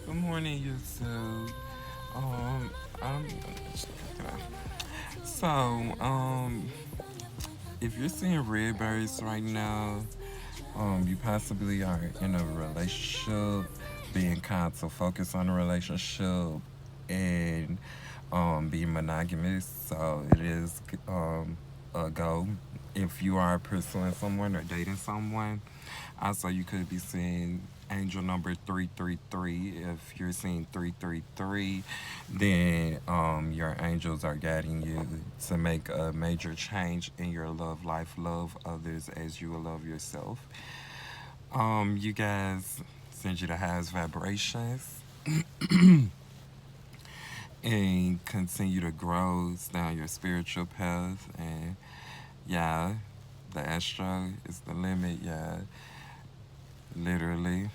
Good morning, YouTube. Um, I'm, so, if you're seeing red berries right now, you possibly are in a relationship, being kind to focus on a relationship and be monogamous. So it is a go. If you are pursuing someone or dating someone, also you could be seeing angel number 333. If you're seeing 333, then your angels are guiding you to make a major change in your love life. Love others as you will love yourself. You guys send you the highest vibrations and continue to grow down your spiritual path. And yeah, the astro is the limit. Yeah, literally.